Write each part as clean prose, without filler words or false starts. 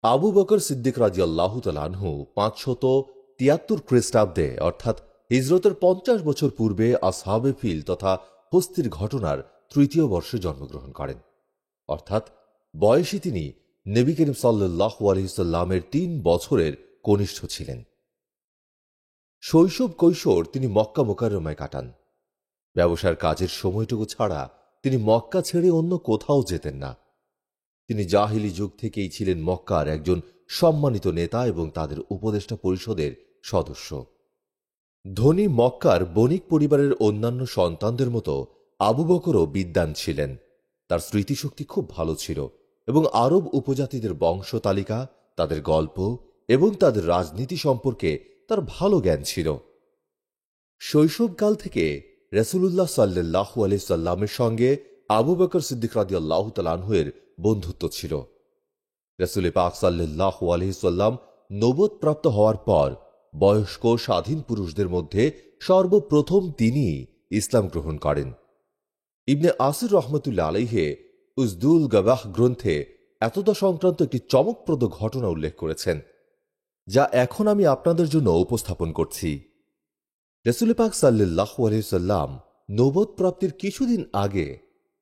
আবু বকর সিদ্দিক রাদিয়াল্লাহু তাআলা আনহু ৫৭৩ খ্রিস্টাব্দে অর্থাৎ হিজরতের ৫০ বছর পূর্বে আসহাবে ফিল তথা হস্তির ঘটনার তৃতীয় বর্ষে জন্মগ্রহণ করেন। অর্থাৎ বয়সে তিনি নবী করিম সাল্লাল্লাহু আলাইহি সাল্লামের ৩ বছরের কনিষ্ঠ ছিলেন। শৈশব কৈশোর তিনি মক্কা মুকাররমায় কাটান। ব্যবসার কাজের সময়টুকু ছাড়া তিনি মক্কা ছেড়ে অন্য কোথাও যেতেন না। তিনি জাহিলি যুগ থেকেই ছিলেন মক্কার একজন সম্মানিত নেতা এবং তাদের উপদেষ্টা পরিষদের সদস্য। ধনী মক্কার বণিক পরিবারের অন্যান্য সন্তানদের মতো আবু বকরও বিদ্বান ছিলেন। তার স্মৃতিশক্তি খুব ভালো ছিল এবং আরব উপজাতিদের বংশ তালিকা, তাদের গল্প এবং তাদের রাজনীতি সম্পর্কে তার ভালো জ্ঞান ছিল। শৈশবকাল থেকে রাসূলুল্লাহ সাল্লাল্লাহু আলাইহি সাল্লামের সঙ্গে আবু বকর সিদ্দিক রাদিয়াল্লাহু তাআলা আনহু-এর বন্ধুত্ব ছিল। রাসূল পাক সাল্লাল্লাহু আলাইহি সাল্লাম নবুয়ত প্রাপ্ত হওয়ার পর বয়স্ক স্বাধীন পুরুষদের মধ্যে সর্বপ্রথম তিনি ইসলাম গ্রহণ করেন। ইবনে আসির রহমতুল্লাহ আলাইহে উজদুল গাবাহ গ্রন্থে এতদা সংক্রান্ত একটি চমকপ্রদ ঘটনা উল্লেখ করেছেন, যা এখন আমি আপনাদের জন্য উপস্থাপন করছি। রাসূল পাক সাল্লাল্লাহু আলাইহি সাল্লাম নবুয়ত প্রাপ্তির কিছুদিন আগে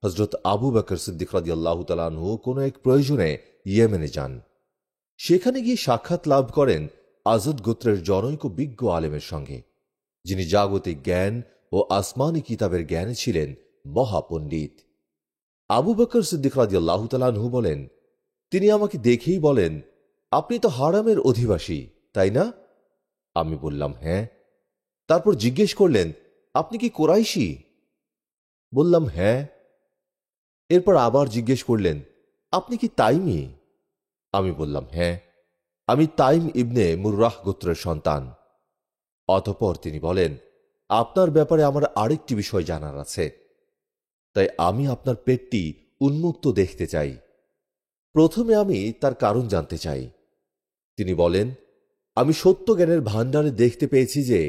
হযরত আবু বকর সিদ্দিক রাদিয়াল্লাহু তাআলা আনহু কোনো এক প্রয়োজনে ইয়েমেনে যান। সেখানে গিয়ে সাক্ষাৎ লাভ করেন আজদ গোত্রের জনৈক বিজ্ঞ আলেমের সঙ্গে, যিনি জাগতিক জ্ঞান ও আসমানি কিতাবের জ্ঞানে ছিলেন মহাপণ্ডিত। আবু বকর সিদ্দিক রাদিয়াল্লাহু তাআলা আনহু বলেন, তিনি আমাকে দেখেই বলেন, আপনি তো হারামের অধিবাসী, তাই না? আমি বললাম, হ্যাঁ। তারপর জিজ্ঞেস করলেন, আপনি কি কোরাইশি? বললাম, হ্যাঁ। এরপর আবার জিজ্ঞেস করলেন, আপনি কি তাইমি? আমি বললাম, হ্যাঁ, আমি তাইম ইবনে মুররাহ গোত্রের সন্তান। অতঃপর তিনি বলেন, আপনার ব্যাপারে আমার আরেকটি বিষয় জানার আছে, তাই আমি আপনার পেটটি উন্মুক্ত দেখতে চাই। প্রথমে আমি তার কারণ জানতে চাই। তিনি বলেন, আমি সত্য জ্ঞানের ভাণ্ডারে দেখতে পেয়েছি যে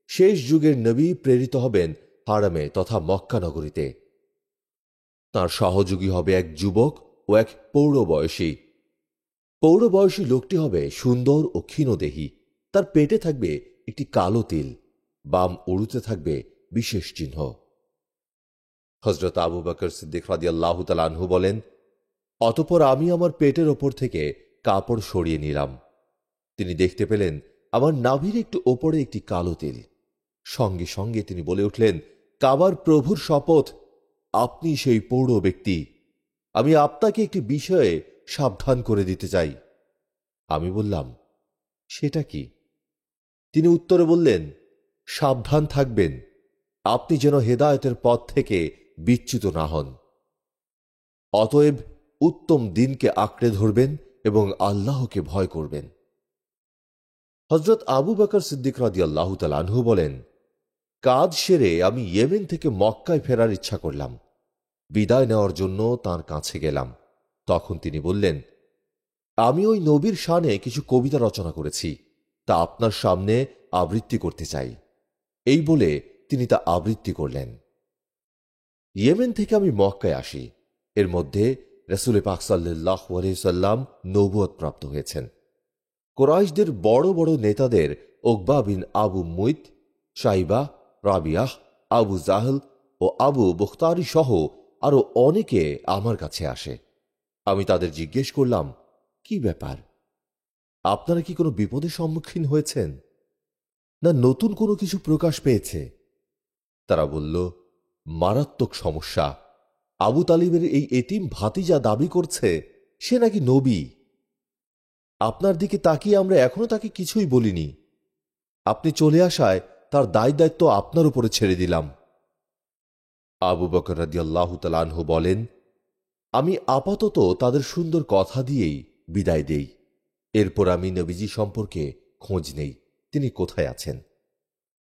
শেষ যুগের নবী প্রেরিত হবেন হারামে তথা মক্কা নগরীতে। তাঁর সহযোগী হবে এক যুবক ও এক পৌরবয়সী। পৌরবয়সী লোকটি হবে সুন্দর ও ক্ষীণদেহী। তার পেটে থাকবে একটি কালো তিল, বাম উরুতে থাকবে বিশেষ চিহ্ন। হযরত আবু বকর সিদ্দিক রাদিয়াল্লাহু তাআলা আনহু বলেন, অতঃপর আমি আমার পেটের ওপর থেকে কাপড় সরিয়ে নিলাম। তিনি দেখতে পেলেন আমার নাভির একটু ওপরে একটি কালো তিল। সঙ্গে সঙ্গে তিনি বলে উঠলেন, কাবার প্রভুর শপথ, আপনি সেই পৌর ব্যক্তি। আমি আপনাকে একটি বিষয়ে সাবধান করে দিতে চাই। আমি বললাম, সেটা কি? তিনি উত্তরে বললেন, সাবধান থাকবেন, আপনি যেন হেদায়েতের পথ থেকে বিচ্যুত না হন। অতএব উত্তম দিনকে আঁকড়ে ধরবেন এবং আল্লাহকে ভয় করবেন। হযরত আবু বকর সিদ্দিক রাদিয়াল্লাহু তাআলা আনহু বলেন, কাজ সেরে আমি ইয়েমেন থেকে মক্কায় ফেরার ইচ্ছা করলাম। বিদায় নেওয়ার জন্য তাঁর কাছে গেলাম। তখন তিনি বললেন, আমি ওই নবীর শানে কিছু কবিতা রচনা করেছি, তা আপনার সামনে আবৃত্তি করতে চাই। এই বলে তিনি তা আবৃত্তি করলেন। ইয়েমেন থেকে আমি মক্কায় আসি। এর মধ্যে রাসূল পাক সাল্লাল্লাহু আলাইহি সাল্লাম নবুয়ত প্রাপ্ত হয়েছেন। কুরাইশদের বড় বড় নেতাদের উকবা বিন আবু মুইত, শাইবা, রাবিয়াহ, আবু জাহল ও আবু বুখতারি সহ আরো অনেকে আমার কাছে আসে। আমি তাদের জিজ্ঞেস করলাম, কি ব্যাপার? আপনারা কি কোনো বিপদের সম্মুখীন হয়েছেন, না নতুন কোনো কিছু প্রকাশ পেয়েছে? তারা বলল, মারাত্মক সমস্যা। আবু তালিবের এই এতিম ভাতিজা দাবি করছে সে নাকি নবী। আপনার দিকে তাকিয়ে আমরা এখনো তাকে কিছুই বলিনি। আপনি চলে আসায় তার দায় দায়িত্ব আপনার উপরে ছেড়ে দিলাম। আবু বকর রাদিয়াল্লাহু তাআলা আনহু বলেন, আমি আপাতত তাদের সুন্দর কথা দিয়েই বিদায় দেই। এরপর আমি নবীজি সম্পর্কে খোঁজ নেই, তিনি কোথায় আছেন।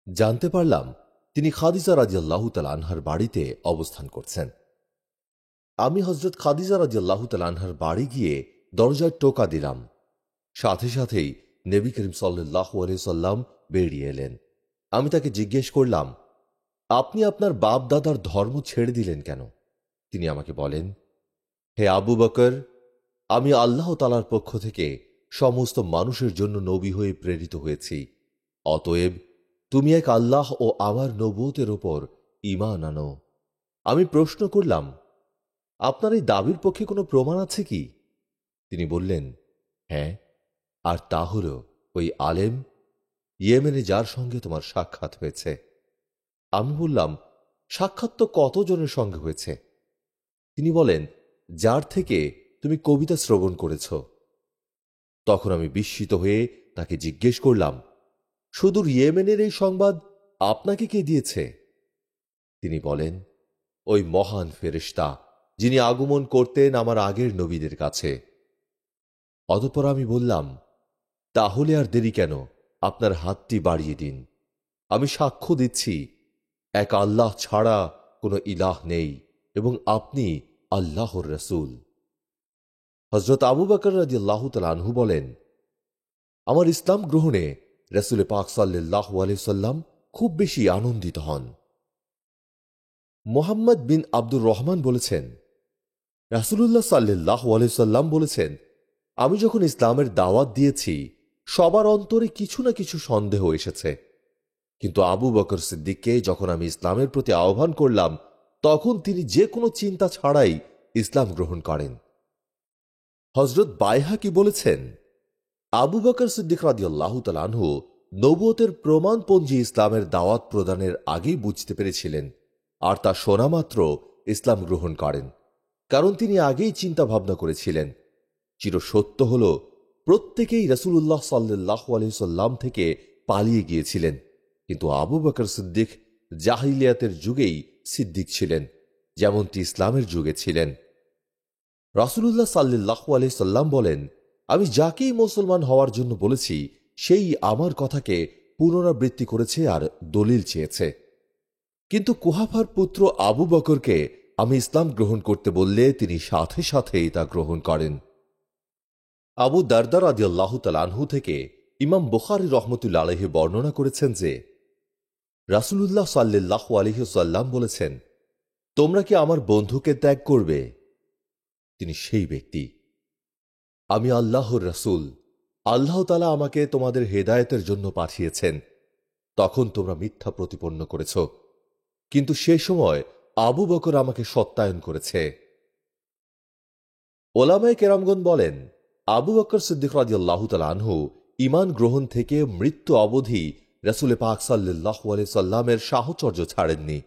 জানতে পারলাম তিনি খাদিজা রাদিয়াল্লাহু তাআলা আনহার বাড়িতে অবস্থান করছেন। আমি হযরত খাদিজা রাদিয়াল্লাহু তাআলা আনহার বাড়ি গিয়ে দরজায় টোকা দিলাম। সাথে সাথেই নবী করিম সাল্লাল্লাহু আলাইহি সাল্লাম বেরিয়ে এলেন। আমি তাকে জিজ্ঞেস করলাম, আপনি আপনার বাপ দাদার ধর্ম ছেড়ে দিলেন কেন? তিনি আমাকে বলেন, হে আবু বকর, আমি আল্লাহ তাআলার পক্ষ থেকে সমস্ত মানুষের জন্য নবী হয়ে প্রেরিত হয়েছি। অতএব তুমি এক আল্লাহ ও আমার নবুয়তের ওপর ঈমান আনো। আমি প্রশ্ন করলাম, আপনার এই দাবির পক্ষে কোনো প্রমাণ আছে কি? তিনি বললেন, হ্যাঁ, আর তা হল ওই আলেম ইয়েমেনে যার সঙ্গে তোমার সাক্ষাৎ হয়েছে। আমি বললাম, সাক্ষাৎ তো কতজনের সঙ্গে হয়েছে? তিনি বলেন, যার থেকে তুমি কবিতা শ্রবণ করেছ। তখন আমি বিস্মিত হয়ে তাকে জিজ্ঞেস করলাম, সুদূর ইয়েমেনের এই সংবাদ আপনাকে কে দিয়েছে? তিনি বলেন, ওই মহান ফেরেশতা যিনি আগমন করতেন আমার আগের নবীদের কাছে। অতঃপর আমি বললাম, তাহলে আর দেরি কেন, আপনার হাতটি বাড়িয়ে দিন। আমি সাক্ষ্য দিচ্ছি এক আল্লাহ ছাড়া কোনো ইলাহ নেই এবং আপনি আল্লাহর রাসূল। হযরত আবু বকর রাদিয়াল্লাহু তাআলা আনহু বলেন, আমার ইসলাম গ্রহণে রাসূল পাক সাল্লাল্লাহু আলাইহি সাল্লাম খুব বেশি আনন্দিত হন। মুহাম্মদ বিন আব্দুর রহমান বলেছেন, রাসূলুল্লাহ সাল্লাল্লাহু আলাইহি সাল্লাম বলেছেন, আমি যখন ইসলামের দাওয়াত দিয়েছি সবার অন্তরে কিছু না কিছু সন্দেহ এসেছে, কিন্তু আবু বকর সিদ্দিককে যখন আমি ইসলামের প্রতি আহ্বান করলাম তখন তিনি যে কোনো চিন্তা ছাড়াই ইসলাম গ্রহণ করেন। হযরত বাইহাকি বলেছেন, আবু বকর সিদ্দিক রাদিয়াল্লাহু তাআলা আনহু নবুয়তের প্রমাণপঞ্জি ইসলামের দাওয়াত প্রদানের আগেই বুঝতে পেরেছিলেন, আর তা শোনা মাত্র ইসলাম গ্রহণ করেন, কারণ তিনি আগেই চিন্তা ভাবনা করেছিলেন। চিরসত্য হল, প্রত্যেকেই রাসূলুল্লাহ সাল্লাল্লাহু আলাইহি সাল্লাম থেকে পালিয়ে গিয়েছিলেন, কিন্তু আবু বকর সিদ্দিক জাহিলিয়াতের যুগেই সিদ্দিক ছিলেন, যেমনটি ইসলামের যুগে ছিলেন। রাসূলুল্লাহ সাল্লাল্লাহু আলাইহি সাল্লাম বলেন, আমি যাকেই মুসলমান হওয়ার জন্য বলেছি সেই আমার কথাকে পুনরাবৃত্তি করেছে আর দলিল চেয়েছে, কিন্তু কুহাফার পুত্র আবু বকরকে আমি ইসলাম গ্রহণ করতে বললে তিনি সাথে সাথেই তা গ্রহণ করেন। আবু দারদা রাদিয়াল্লাহু তাআলা আনহু থেকে ইমাম বুখারী রাহমাতুল্লাহ আলাইহি বর্ণনা করেছেন যে রাসূলুল্লাহ সাল্লাল্লাহু আলাইহি ওয়াসাল্লাম বলেছেন, তোমরা কি আমার বন্ধুকে ত্যাগ করবে? তিনি সেই ব্যক্তি, আমি আল্লাহর রাসূল, আল্লাহ তাআলা আমাকে তোমাদের হেদায়েতের জন্য পাঠিয়েছেন। তখন তোমরা মিথ্যা প্রতিপন্ন করেছ, কিন্তু সে সময় আবু বকর আমাকে সত্যায়ন করেছে। ওলামায়ে কেরামগণ বলেন, আবু বকর সিদ্দিক রাদিয়াল্লাহু তাআলা আনহু ঈমান গ্রহণ থেকে মৃত্যু অবধি রাসূল পাক সাল্লাল্লাহু আলাইহি সাল্লামের সাহচর্য ছাড়েননি।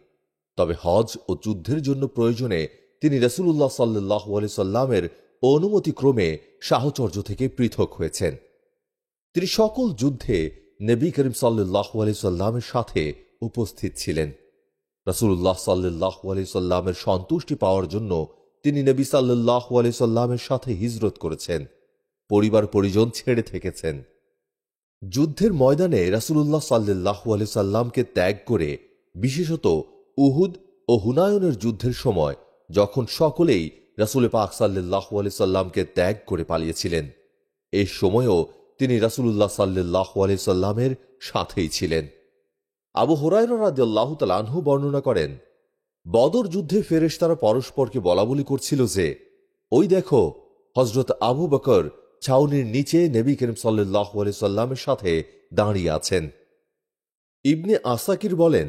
তবে হজ ও যুদ্ধের জন্য প্রয়োজনে তিনি রাসূলুল্লাহ সাল্লাল্লাহু আলাইহি সাল্লামের অনুমতিক্রমে সাহচর্য থেকে পৃথক হয়েছেন। তিনি সকল যুদ্ধে নবী করিম সাল্লাল্লাহু আলাইহি সাল্লামের সাথে উপস্থিত ছিলেন। রাসূলুল্লাহ সাল্লাল্লাহু আলাইহি সাল্লামের সন্তুষ্টি পাওয়ার জন্য তিনি নবী সাল্লাল্লাহু আলাইহি সাল্লামের সাথে হিজরত করেছেন, পরিবার পরিজন ছেড়ে থেকেছেন। যুদ্ধের ময়দানে রাসূলুল্লাহ সাল্লাল্লাহু আলাইহি সাল্লামকে ত্যাগ করে, বিশেষত উহুদ ও হুনায়নের যুদ্ধের সময় যখন সকলেই রাসূল পাক সাল্লাল্লাহু আলাইহি সাল্লামকে ত্যাগ করে পালিয়েছিলেন, এই সময়ও তিনি রাসূলুল্লাহ সাল্লাল্লাহু আলাইহি সাল্লামের সাথেই ছিলেন। আবু হুরায়রা রাদিয়াল্লাহু তাআলা আনহু বর্ণনা করেন, বদর যুদ্ধে ফেরেশতারা পরস্পরকে বলাবলি করছিল যে, ওই দেখো, হযরত আবু বকর ছাউনির নিচে নবী করিম সাল্লাল্লাহু আলাইহি সাল্লামের সাথে দাঁড়িয়ে আছেন। ইবনে আসাকির বলেন,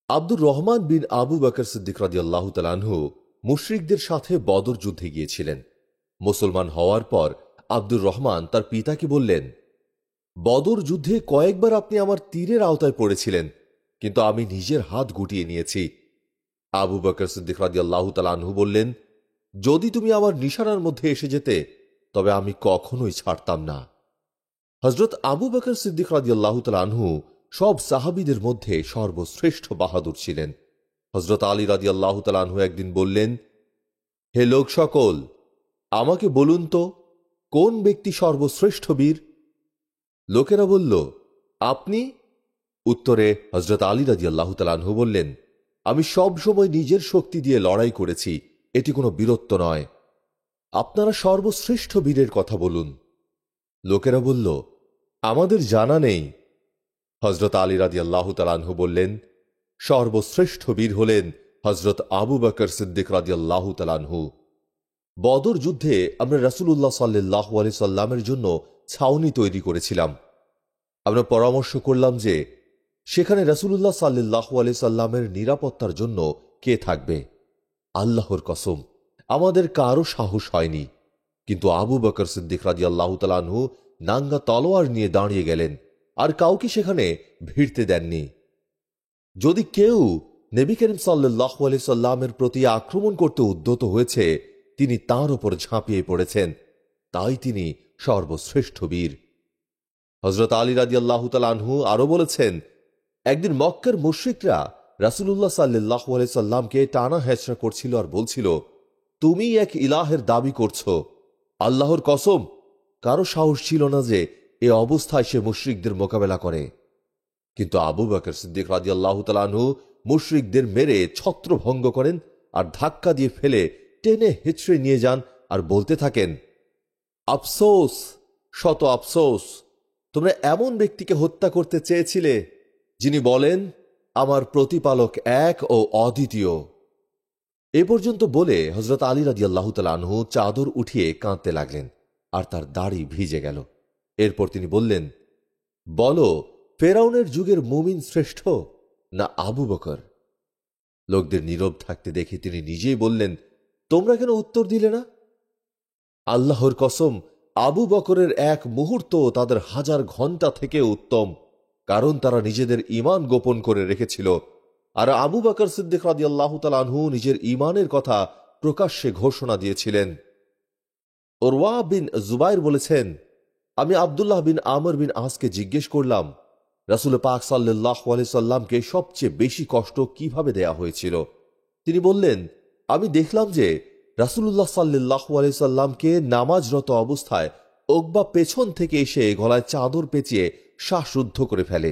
আব্দুর রহমান বিন আবু বকর সিদ্দিক রাদিয়াল্লাহু তাআলা আনহু মুশরিকদের সাথে বদর যুদ্ধে গিয়েছিলেন। মুসলমান হওয়ার পর আব্দুর রহমান তার পিতাকে বললেন, বদর যুদ্ধে কয়েকবার আপনি আমার তীরের আওতায় পড়েছিলেন, কিন্তু আমি নিজের হাত গুটিয়ে নিয়েছি। আবু বকর সিদ্দিক রাদিয়াল্লাহু তাআলা আনহু বললেন, যদি তুমি আমার নিশানার মধ্যে এসে যেতে তবে আমি কখনোই ছাড়তাম না। হযরত আবু বকর সিদ্দিক রাদিয়াল্লাহু তাআলা আনহু সব সাহাবীদের মধ্যে সর্বশ্রেষ্ঠ বাহাদুর ছিলেন। হযরত আলী রাদিয়াল্লাহু তাআলা আনহু একদিন বললেন, হে লোক সকল, আমাকে বলুন তো কোন ব্যক্তি সর্বশ্রেষ্ঠ বীর? লোকেরা বলল, আপনি? উত্তরে হযরত আলী রাদিয়াল্লাহু তাআলা আনহু বললেন, আমি সব সময় নিজের শক্তি দিয়ে লড়াই করেছি, এটি কোনো বীরত্ব নয়। আপনারা সর্বশ্রেষ্ঠ বীরের কথা বলুন। লোকেরা বলল, আমাদের জানা নেই। হযরত আলী রাদিয়াল্লাহু তাআলা আনহু বললেন, সর্বশ্রেষ্ঠ বীর হলেন হযরত আবু বকর সিদ্দিক রাদিয়াল্লাহু তাআলা আনহু। বদর যুদ্ধে আমরা রাসূলুল্লাহ সাল্লাল্লাহু আলাইহি সাল্লামের জন্য ছাউনি তৈরি করেছিলাম। আমরা পরামর্শ করলাম যে সেখানে রাসূলুল্লাহ সাল্লাল্লাহু আলাইহি সাল্লামের নিরাপত্তার জন্য কে থাকবে। আল্লাহর কসম, আমাদের কারো সাহস হয়নি। কিন্তু আবু বকর সিদ্দিক রাদিয়াল্লাহু তাআলা আনহু নাঙ্গা তলোয়ার নিয়ে দাঁড়িয়ে গেলেন আর কাউকে সেখানে ভিড়তে দেননি। যদি কেউ নবী করিম সাল্লাল্লাহু আলাইহি সাল্লামের প্রতি আক্রমণ করতে উদ্যত হয়েছে, তিনি তাঁর ওপর ঝাঁপিয়ে পড়েছেন। তাই তিনি সর্বশ্রেষ্ঠ বীর। হযরত আলী রাদিয়াল্লাহু তাআলা আনহু আরো বলেছেন, একদিন মক্কার মুশরিকরা রাসূলুল্লাহ সাল্লাল্লাহু আলাইহি সাল্লামকে টানা হেঁচড়া করছিল আর বলছিল, তুমি এক ইলাহের দাবি করছো। আল্লাহর কসম, কারো সাহস ছিল না যে এ অবস্থায় সে মুশরিকদের মোকাবেলা করে। কিন্তু আবু বকর সিদ্দিক রাদিয়াল্লাহু তাআলা আনহু মুশরিকদের মেরে ছত্রভঙ্গ করেন আর ধাক্কা দিয়ে ফেলে টেনে হেঁচড়ে নিয়ে যান আর বলতে থাকেন, আফসোস, শত আফসোস, তোমরা এমন ব্যক্তিকে হত্যা করতে চেয়েছিলে যিনি বলেন, আমার প্রতিপালক এক ও অদ্বিতীয়। এ পর্যন্ত বলে হযরত আলী রাদিয়াল্লাহু তাআলা আনহু চাদর উঠিয়ে কাঁদতে লাগলেন আর তার দাড়ি ভিজে গেল। এরপর তিনি বললেন, বলো, ফেরাউনের যুগের মুমিন শ্রেষ্ঠ না আবু বকর? লোকদের নীরব থাকতে দেখে তিনি নিজেই বললেন, তোমরা কেন উত্তর দিলে না? আল্লাহর কসম, আবু বকরের এক মুহূর্ত তাদের 1000 ঘন্টা থেকে উত্তম, কারণ তারা নিজেদের ঈমান গোপন করে রেখেছিল। আর আবু বকর সিদ্দিক রাদিয়াল্লাহু তাআলা আনহু নিজের ঈমানের কথা প্রকাশ্যে ঘোষণা দিয়েছিলেন। উরওয়া বিন জুবাইর বলেছেন, আমি আব্দুল্লাহ বিন আমর বিন আসকে জিজ্ঞেস করলাম, রাসূল পাক সাল্লাল্লাহু আলাইহি সাল্লামকে সবচেয়ে বেশি কষ্ট কিভাবে দেয়া হয়েছিল? তিনি বললেন, আমি দেখলাম যে রাসূলুল্লাহ সাল্লাল্লাহু আলাইহি সাল্লামকে নামাজরত অবস্থায় উকবা পেছন থেকে এসে গলায় চাদর পেঁচিয়ে শ্বাসরুদ্ধ করে ফেলে।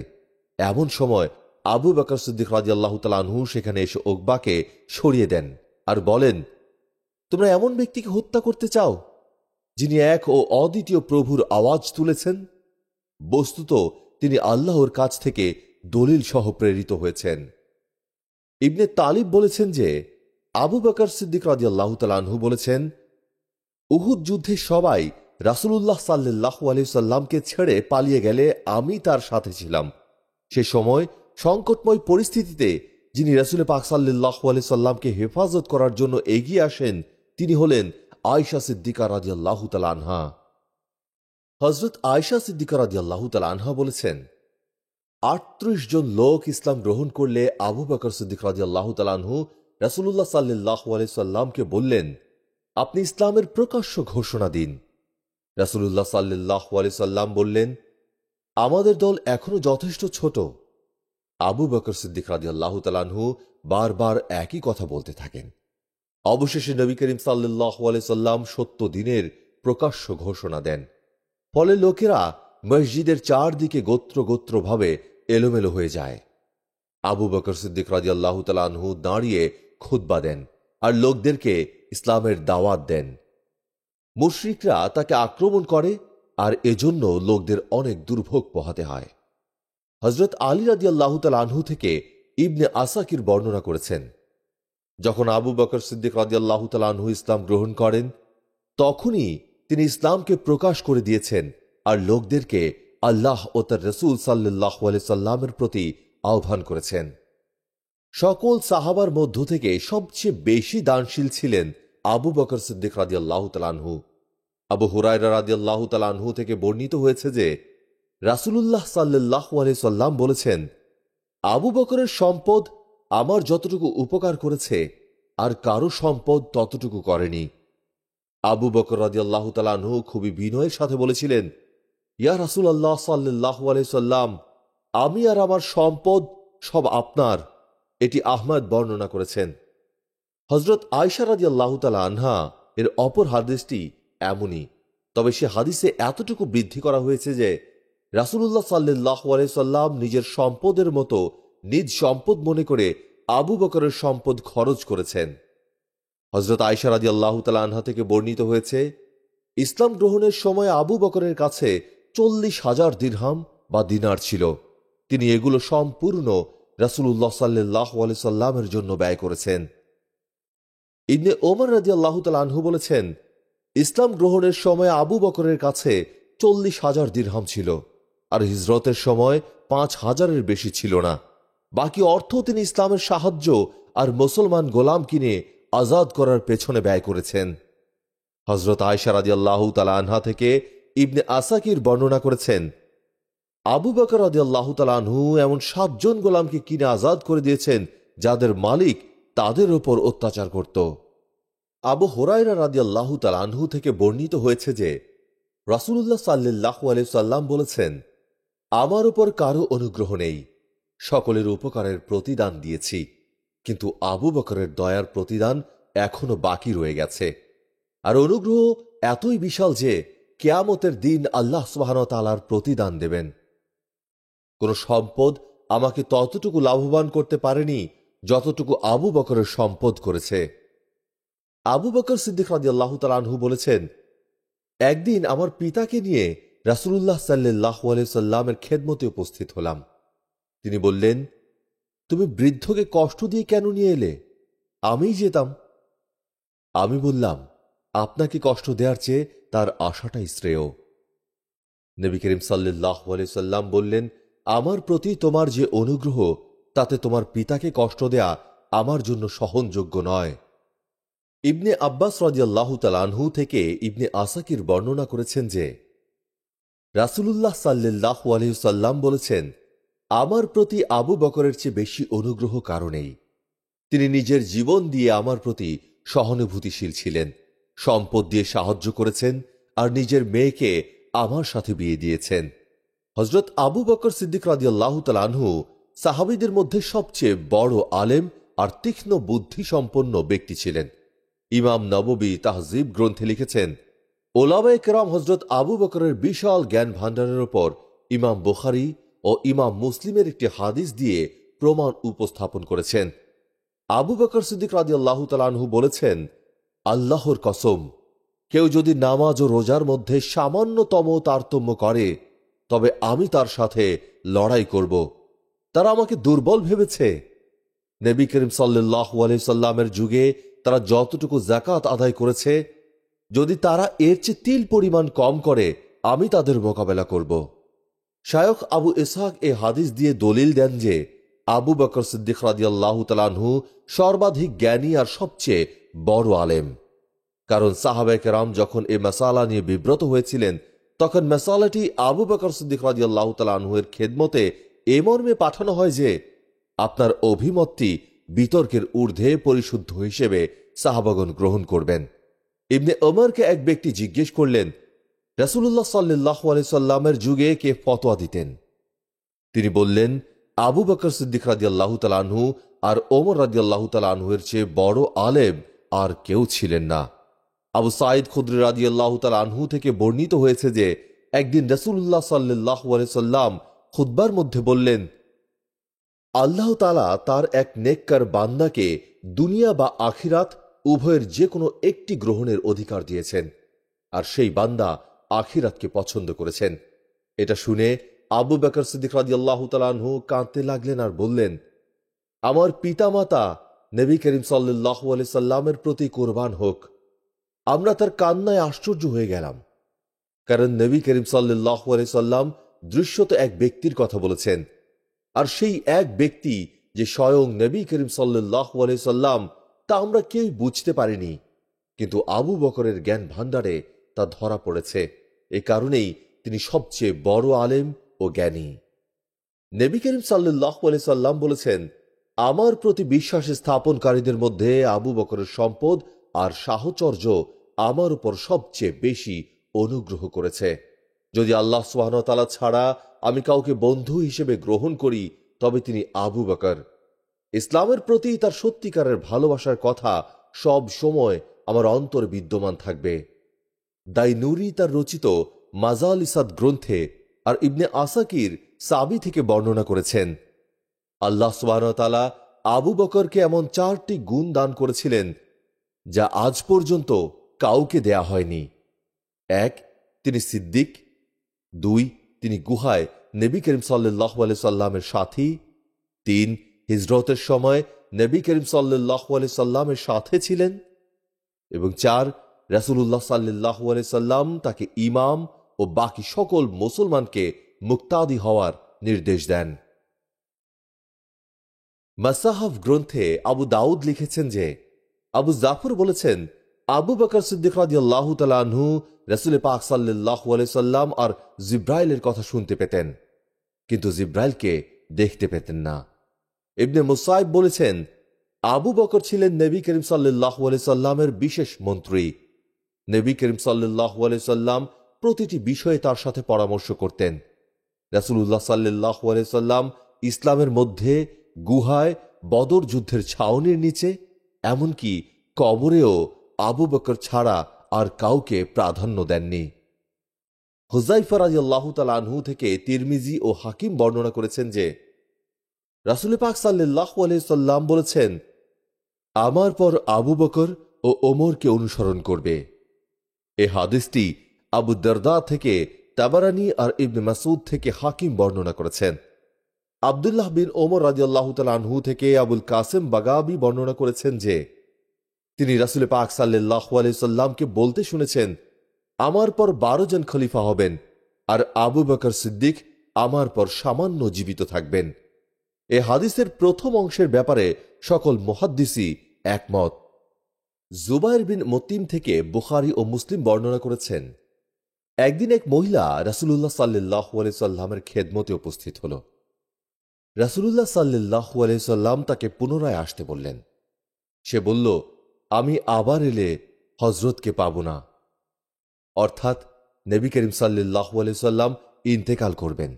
এমন সময় আবু বকর সিদ্দিক রাদিয়াল্লাহু তাআলা আনহু সেখানে এসে উকবাকে সরিয়ে দেন আর বলেন, তোমরা এমন ব্যক্তিকে হত্যা করতে চাও যিনি এক ও অদ্বিতীয় প্রভুর আওয়াজ তুলেছেন? বস্তুত তিনি আল্লাহর কাছ থেকে দলিল সহ প্রেরিত হয়েছেন। ইবনে তালিব বলেছেন যে আবু বকর সিদ্দিক রাদিয়াল্লাহু তাআলা আনহু বলেছেন, উহুদ যুদ্ধে সবাই রাসূলুল্লাহ সাল্লাল্লাহু আলাইহি সাল্লামকে ছেড়ে পালিয়ে গেলে আমি তার সাথে ছিলাম। সে সময় সংকটময় পরিস্থিতিতে যিনি রাসূল পাক সাল্লাল্লাহু আলাইহি সাল্লামকে হেফাজত করার জন্য এগিয়ে আসেন, তিনি হলেন আয়েশা সিদ্দিকা রাদিয়াল্লাহু তাআলা আনহা। হযরত আয়েশা সিদ্দিকা রাদিয়াল্লাহু তাআলা আনহা বলেছেন, ৩৮ জন লোক ইসলাম গ্রহণ করলে আবু বকর সিদ্দিক রাদিয়াল্লাহু তাআলা আনহু রাসূলুল্লাহ সাল্লাল্লাহু আলাইহি সাল্লামকে বললেন, আপনি ইসলামের প্রকাশ্য ঘোষণা দিন। রাসূলুল্লাহ সাল্লাল্লাহু আলাইহি সাল্লাম বললেন, আমাদের দল এখনো যথেষ্ট ছোট। আবু বকর সিদ্দিক রাদিয়াল্লাহু তাআলা আনহু বারবার একই কথা বলতে থাকেন। অবশেষে নবী করিম সাল্লাল্লাহু আলাইহি সাল্লাম ৭০ দিনের প্রকাশ্য ঘোষণা দেন। ফলে লোকেরা মসজিদের চারদিকে গোত্র গোত্রভাবে এলোমেলো হয়ে যায়। আবু বকর সিদ্দিক রাদিয়াল্লাহু তাআলা আনহু দাঁড়িয়ে খুতবা দেন আর লোকদেরকে ইসলামের দাওয়াত দেন। মুশরিকরা তাকে আক্রমণ করে আর এজন্য লোকদের অনেক দুর্ভোগ পোহাতে হয়। হযরত আলী রাদিয়াল্লাহু তাআলা আনহু থেকে ইবনে আসাকির বর্ণনা করেছেন, যখন আবু বকর সিদ্দিক রাদিয়াল্লাহু তাআলা আনহু ইসলাম গ্রহণ করেন, তখনই তিনি ইসলামকে প্রকাশ করে দিয়েছেন আর লোকদেরকে আল্লাহ ও তার রাসূল সাল্লাল্লাহু আলাইহি সাল্লামের প্রতি আহ্বান করেছেন। সকল সাহাবার মধ্য থেকে সবচেয়ে বেশি দানশীল ছিলেন আবু বকর সিদ্দিক রাদিয়াল্লাহু তাআলা আনহু। আবু হুরায়রা রাদিয়াল্লাহু তাআলা আনহু থেকে বর্ণিত হয়েছে যে রাসূলুল্লাহ সাল্লাল্লাহু আলাইহি সাল্লাম বলেছেন, আবু বকরের সম্পদ আমার যতটুকু উপকার করেছে আর কারো সম্পদ ততটুকু করেনি। আবু বকর রাদিয়াল্লাহু তাআলা আনহু খুবই বিনয়ের সাথে বলেছিলেন, ইয়া রাসূলুল্লাহ সাল্লাল্লাহু আলাইহি সাল্লাম, আমি আর আমার সম্পদ সব আপনার। এটি আহমদ বর্ণনা করেছেন। হযরত আয়েশা রাদিয়াল্লাহু তাআলা আনহা এর অপর হাদিসটি এমনই, তবে সে হাদিসে এতটুকু বৃদ্ধি করা হয়েছে যে রাসূলুল্লাহ সাল্লাল্লাহু আলাইহি সাল্লাম নিজের সম্পদের মতো নিজ সম্পদ মনে করে আবু বকরের সম্পদ খরচ করেছেন। হযরত আয়েশা রাদিয়াল্লাহু তাআলা আনহা থেকে বর্ণিত হয়েছে, ইসলাম গ্রহণের সময় আবু বকরের কাছে ৪০,০০০ দিরহাম বা দিনার ছিল। তিনি এগুলো সম্পূর্ণ রাসূলুল্লাহ সাল্লাল্লাহু আলাইহি সাল্লামের জন্য ব্যয় করেছেন। ইবনে ওমর রাদিয়াল্লাহু তাআলা আনহু বলেছেন, ইসলাম গ্রহণের সময় আবু বকরের কাছে 40,000 দিরহাম ছিল, আর হিজরতের সময় 5,000-এর বেশি ছিল না। বাকি অর্থ তিনি ইসলামের সাহায্য আর মুসলমান গোলাম কিনে আজাদ করার পেছনে ব্যয় করেছেন। হযরত আয়েশা রাদিয়াল্লাহু তাআলা আনহা থেকে ইবনে আসাকির বর্ণনা করেছেন, আবু বকর রাদিয়াল্লাহু তাআলা আনহু এমন 7 জন গোলামকে কিনে আজাদ করে দিয়েছেন যাদের মালিক তাদের উপর অত্যাচার করত। আবু হুরায়রা রাদিয়াল্লাহু তাআলা আনহু থেকে বর্ণিত হয়েছে যে রাসূলুল্লাহ সাল্লাল্লাহু আলাইহি সাল্লাম বলেছেন, আমার উপর কারো অনুগ্রহ নেই, সকলের উপকারের প্রতিদান দিয়েছি, কিন্তু আবু বকরের দয়ার প্রতিদান এখনো বাকি রয়ে গেছে। আর অনুগ্রহ এতই বিশাল যে কিয়ামতের দিন আল্লাহ সুবহানাহু ওয়া তাআলার প্রতিদান দেবেন। কোন সম্পদ আমাকে ততটুকু লাভবান করতে পারেনি যতটুকু আবু বকরের সম্পদ করেছে। আবু বকর সিদ্দিক রাদিয়াল্লাহু তাআলা আনহু বলেছেন, একদিন আমার পিতাকে নিয়ে রাসূলুল্লাহ সাল্লাল্লাহু আলাইহি সাল্লামের খেদমতে উপস্থিত হলাম। তিনি বললেন, তুমি বৃদ্ধকে কষ্ট দিয়ে কেন নিয়ে এলে? আমিই যেতাম। আমি বললাম, আপনাকে কষ্ট দেওয়ার চেয়ে তার আশাটাই শ্রেয়। নবী করিম সাল্লাল্লাহু আলাইহি সাল্লাম বললেন, আমার প্রতি তোমার যে অনুগ্রহ তাতে তোমার পিতাকে কষ্ট দেয়া আমার জন্য সহনযোগ্য নয়। ইবনে আব্বাস রাদিয়াল্লাহু তাআলা আনহু থেকে ইবনে আসাকির বর্ণনা করেছেন যে রাসূলুল্লাহ সাল্লাল্লাহু আলাইহি সাল্লাম বলেছেন, আমার প্রতি আবু বকরের চেয়ে বেশি অনুগ্রহ কারো নেই। তিনি নিজের জীবন দিয়ে আমার প্রতি সহানুভূতিশীল ছিলেন, সম্পদ দিয়ে সাহায্য করেছেন, আর নিজের মেয়েকে আমার সাথে বিয়ে দিয়েছেন। হযরত আবু বকর সিদ্দিক রাদিয়াল্লাহু তাআলা আনহু সাহাবীদের মধ্যে সবচেয়ে বড় আলেম আর তীক্ষ্ণ বুদ্ধি সম্পন্ন ব্যক্তি ছিলেন। ইমাম নববী তাহজিব গ্রন্থে লিখেছেন, ওলামায়ে কেরাম হযরত আবু বকরের বিশাল জ্ঞান ভাণ্ডারের ওপর ইমাম বুখারী ও ইমাম মুসলিমের একটি হাদিস দিয়ে প্রমাণ উপস্থাপন করেছেন। আবু বকর সিদ্দিক রাদিয়াল্লাহু তাআলা আনহু বলেছেন, আল্লাহর কসম, কেউ যদি নামাজ ও রোজার মধ্যে সামান্যতম তারতম্য করে তবে আমি তার সাথে লড়াই করব। তারা আমাকে দুর্বল ভেবেছে। নবী করিম সাল্লাল্লাহু আলাইহি সাল্লামের যুগে তারা যতটুকু যাকাত আদায় করেছে, যদি তারা এর চেয়ে তিল পরিমাণ কম করে আমি তাদের মোকাবেলা করব। শায়খ আবু ইসহাক এ হাদিস দিয়ে দলিল দেন যে আবু বকর সিদ্দিক রাদিয়াল্লাহু তাআলা আনহু সর্বাধিক জ্ঞানী আর সবচেয়ে বড় আলেম। কারণ সাহাবায়ে কেরাম যখন এ মাসালা নিয়ে বিব্রত হয়েছিলেন, তখন মাসালাটি আবু বকর সিদ্দিক রাদিয়াল্লাহু তাআলা আনহুর খেদমতে এ মর্মে পাঠানো হয় যে আপনার অভিমতটি বিতর্কের ঊর্ধ্বে পরিশুদ্ধ হিসেবে সাহাবাগণ গ্রহণ করবেন। ইবনে ওমরকে এক ব্যক্তি জিজ্ঞেস করলেন, রাসূলুল্লাহ সাল্লাল্লাহু আলাইহি সাল্লামের যুগে কে ফতোয়া দিতেন? তিনি বললেন, আবু বকর সিদ্দিক রাদিয়াল্লাহু তাআলা আনহু আর ওমর রাদিয়াল্লাহু তাআলা আনহুর চেয়ে বড় আলেম আর কেউ ছিলেন না। আবু সাঈদ খুদরি রাদিয়াল্লাহু তাআলা আনহু থেকে বর্ণিত হয়েছে যে একদিন রাসূলুল্লাহ সাল্লাল্লাহু আলাইহি সাল্লাম খুতবার মধ্যে বললেন, আল্লাহ তাআলা তার এক নেককার বান্দাকে দুনিয়া বা আখিরাত উভয়ের যে কোনো একটি গ্রহণের অধিকার দিয়েছেন, আর সেই বান্দা আখিরাতকে পছন্দ করেছেন। এটা শুনে আবু বকর সিদ্দিক রাদিয়াল্লাহু তাআলা আনহু কাঁদতে লাগলেন আর বললেন, আমার পিতামাতা নবী করিম সাল্লাল্লাহু আলাইহি সাল্লামের প্রতি কুরবান হোক। আমরা তার কান্নায় আশ্চর্য হয়ে গেলাম, কারণ নবী করিম সাল্লাল্লাহু আলাইহি সাল্লাম দৃশ্যত এক ব্যক্তির কথা বলেছেন, আর সেই এক ব্যক্তি যে স্বয়ং নবী করিম সাল্লাল্লাহু আলাইহি সাল্লাম তা আমরা কেউই বুঝতে পারিনি, কিন্তু আবু বকরের জ্ঞান ভাণ্ডারে তা ধরা পড়েছে। এ কারণেই তিনি সবচেয়ে বড় আলেম ও জ্ঞানী। নবী করিম সাল্লাল্লাহু আলাইহি সাল্লাম বলেছেন, আমার প্রতি বিশ্বাস স্থাপনকারীদের মধ্যে আবু বকরের সম্পদ আর সাহচর্য আমার উপর সবচেয়ে বেশি অনুগ্রহ করেছে। যদি আল্লাহ সুবহানাহু ওয়া তাআলা ছাড়া আমি কাউকে বন্ধু হিসেবে গ্রহণ করি তবে তিনি আবু বকর। ইসলামের প্রতি তার সত্যিকারের ভালোবাসার কথা সব সময় আমার অন্তর বিদ্যমান থাকবে। দাইনুরি তার রচিত মাজালিসাত গ্রন্থে আর ইবনে আসাকির সাবি থেকে বর্ণনা করেছেন, আল্লাহ সুবহানাহু ওয়া তাআলা আবু বকরকে এমন 4টি গুণ দান করেছিলেন যা আজ পর্যন্ত কাউকে দেয়া হয়নি। 1, তিনি সিদ্দিক। 2, তিনি গুহায় নবী করিম সাল্লাল্লাহু আলাইহি সাল্লামের সাথী। 3, হিজরতের সময় নবী করিম সাল্লাল্লাহু আলাইহি সাল্লামের সাথে ছিলেন। এবং 4, রাসূলুল্লাহ সাল্লাল্লাহু আলাইহি সাল্লাম তাকে ইমাম ও বাকি সকল মুসলমানকে মুক্তাদি হওয়ার নির্দেশ দেন। মাসাহাফ গ্রন্থে আবু দাউদ লিখেছেন যে আবু জাফর বলেছেন, আবু বকর সিদ্দিক রাদিয়াল্লাহু তাআলা আনহু রাসূল পাক সাল্লাল্লাহু আলাইহি সাল্লাম আর জিব্রাইলের কথা শুনতে পেতেন, কিন্তু জিব্রাইলকে দেখতে পেতেন না। ইবনে মুসাইব বলেছেন, আবু বকর ছিলেন নবী করিম সাল্লাল্লাহু আলাইহি সাল্লামের বিশেষ মন্ত্রী। নবী করিম সাল্লাল্লাহু আলাইহি সাল্লাম প্রতিটি বিষয়ে তার সাথে পরামর্শ করতেন। রাসূলুল্লাহ সাল্লাল্লাহু আলাইহি সাল্লাম ইসলামের মধ্যে, গুহায়, বদর যুদ্ধের ছাউনির নিচে, এমনকি কবরেও আবু বকর ছাড়া আর কাউকে প্রাধান্য দেননি। হুযায়ফা রাদিয়াল্লাহু তাআলা আনহু থেকে তিরমিজি ও হাকিম বর্ণনা করেছেন যে রাসূল পাক সাল্লাল্লাহু আলাইহি সাল্লাম বলেছেন, আমার পর আবু বকর ও ওমরকে অনুসরণ করবে। এ হাদিসটি আবু দারদা থেকে তাবারানী আর ইবনে মাসউদ থেকে হাকিম বর্ণনা করেছেন। আব্দুল্লাহ বিন ওমর রাদিয়াল্লাহু তাআলা আনহু থেকে আবুল কাসেম বাগাবি বর্ণনা করেছেন যে তিনি রাসূল পাক সাল্লাল্লাহু আলাইহি সাল্লামকে বলতে শুনেছেন, আমার পর 12 জন খলিফা হবেন আর আবু বকর সিদ্দিক আমার পর সামান্য জীবিত থাকবেন। এ হাদিসের প্রথম অংশের ব্যাপারে সকল মুহাদ্দিসই একমত। জুবাইর বিন মুতিম থেকে বুখারী ও মুসলিম বর্ণনা করেছেন, একদিন এক মহিলা রাসূলুল্লাহ সাল্লাল্লাহু আলাইহি সাল্লামের খেদমতে উপস্থিত হল। রাসূলুল্লাহ সাল্লাল্লাহু আলাইহি সাল্লাম তাকে পুনরায় আসতে বললেন। সে বলল, আমি আবার এলে হযরতকে পাব না, অর্থাৎ নবী করিম সাল্লাল্লাহু আলাইহি সাল্লাম ইন্তেকাল করবেন।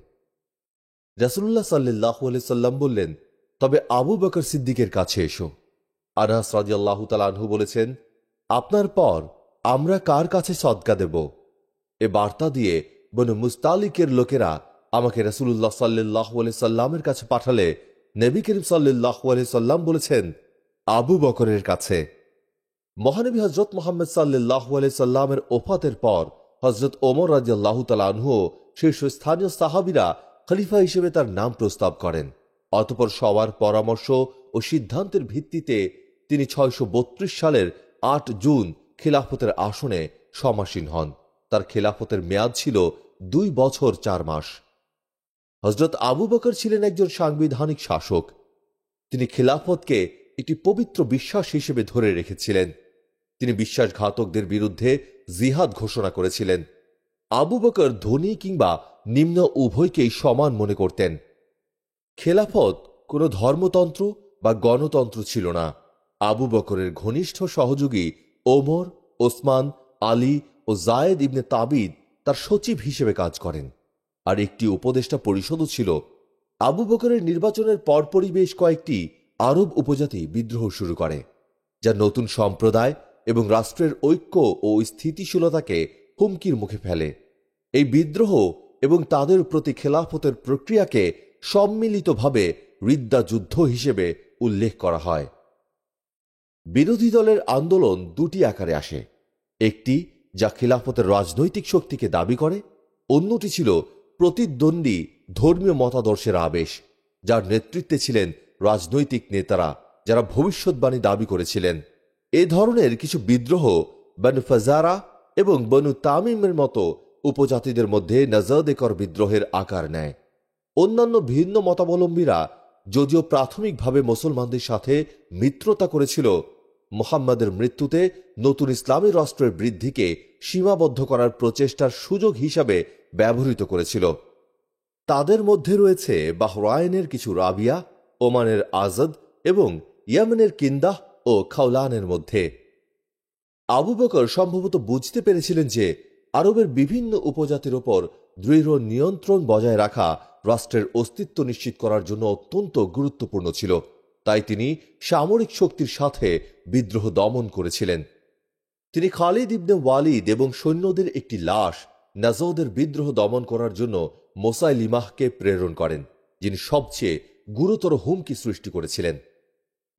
রাসূলুল্লাহ সাল্লাল্লাহু আলাইহি সাল্লাম বললেন, তবে আবু বকর সিদ্দিকের কাছে এসো। আনাস রাদিয়াল্লাহু তাআলা আনহু বলেছেন, আপনার পর আমরা কার কাছে সদকা দেব? এ বার্তা দিয়ে বনু মুস্তালিকের লোকেরা আমাকে রাসূলুল্লাহ সাল্লাল্লাহু আলাইহি সাল্লামের কাছে পাঠালে নবী করিম সাল্লাল্লাহু আলাইহি সাল্লাম বলেছেন, আবু বকরের কাছে। মহানবী হযরত মুহাম্মদ সাল্লাল্লাহু আলাইহি সাল্লামের ওফাতের পর হযরত ওমর রাদিয়াল্লাহু তাআলা আনহু শীর্ষস্থানীয় সাহাবীরা খলিফা হিসেবে তার নাম প্রস্তাব করেন। অতঃপর সবার পরামর্শ ও সিদ্ধান্তের ভিত্তিতে তিনি 632 সালের 8 জুন খিলাফতের আসনে সমাসীন হন। তার খিলাফতের মেয়াদ ছিল 2 বছর 4 মাস। হযরত আবু বকর ছিলেন একজন সাংবিধানিক শাসক। তিনি খিলাফতকে একটি পবিত্র বিশ্বাস হিসেবে ধরে রেখেছিলেন। তিনি বিশ্বাসঘাতকদের বিরুদ্ধে জিহাদ ঘোষণা করেছিলেন। আবু বকর ধনী কিংবা নিম্ন উভয়কেই সমান মনে করতেন। খেলাফত কোনো ধর্মতন্ত্র বা গণতন্ত্র ছিল না। আবু বকরের ঘনিষ্ঠ সহযোগী ওমর, ওসমান, আলী ও জায়েদ ইবনে তাবিদ তার সচিব হিসেবে কাজ করেন, আর একটি উপদেষ্টা পরিষদও ছিল। আবু বকরের নির্বাচনের পরপরই বেশ কয়েকটি আরব উপজাতি বিদ্রোহ শুরু করে, যা নতুন সম্প্রদায় এবং রাষ্ট্রের ঐক্য ও স্থিতিশীলতাকে হুমকির মুখে ফেলে। এই বিদ্রোহ এবং তাদের প্রতি খেলাফতের প্রক্রিয়াকে সম্মিলিতভাবে রিদ্দা যুদ্ধ হিসেবে উল্লেখ করা হয়। বিরোধী দলের আন্দোলন দুটি আকারে আসে, একটি যা খিলাফতের রাজনৈতিক শক্তিকে দাবি করে, অন্যটি ছিল প্রতিদ্বন্দ্বী ধর্মীয় মতাদর্শের আবেশ, যার নেতৃত্বে ছিলেন রাজনৈতিক নেতারা যারা ভবিষ্যৎবাণী দাবি করেছিলেন। এ ধরনের কিছু বিদ্রোহ বনু ফাজারা এবং বনু তামিমের মতো উপজাতিদের মধ্যে নজদেকর বিদ্রোহের আকার নেয়। অন্যান্য ভিন্ন মতাবলম্বীরা যদিও প্রাথমিকভাবে মুসলমানদের সাথে মিত্রতা করেছিল, মুহাম্মাদের মৃত্যুতে নতুন ইসলামী রাষ্ট্রের বৃদ্ধিকে সীমাবদ্ধ করার প্রচেষ্টার সুযোগ হিসাবে ব্যবহৃত করেছিল। তাদের মধ্যে রয়েছে বাহরাইনের কিছু রাবিয়া, ওমানের আজাদ এবং ইয়েমেনের কিন্দাহ ও খাওলানের মধ্যে। আবু বকর সম্ভবত বুঝতে পেরেছিলেন যে আরবের বিভিন্ন উপজাতির ওপর দৃঢ় নিয়ন্ত্রণ বজায় রাখা রাষ্ট্রের অস্তিত্ব নিশ্চিত করার জন্য অত্যন্ত গুরুত্বপূর্ণ ছিল। তাই তিনি সামরিক শক্তির সাথে বিদ্রোহ দমন করেছিলেন। তিনি খালিদ ইবনে ওয়ালিদ এবং সৈন্যদের একটি লাশ নাজদের বিদ্রোহ দমন করার জন্য মুসাইলিমাহকে প্রেরণ করেন, যিনি সবচেয়ে গুরুতর হুমকি সৃষ্টি করেছিলেন।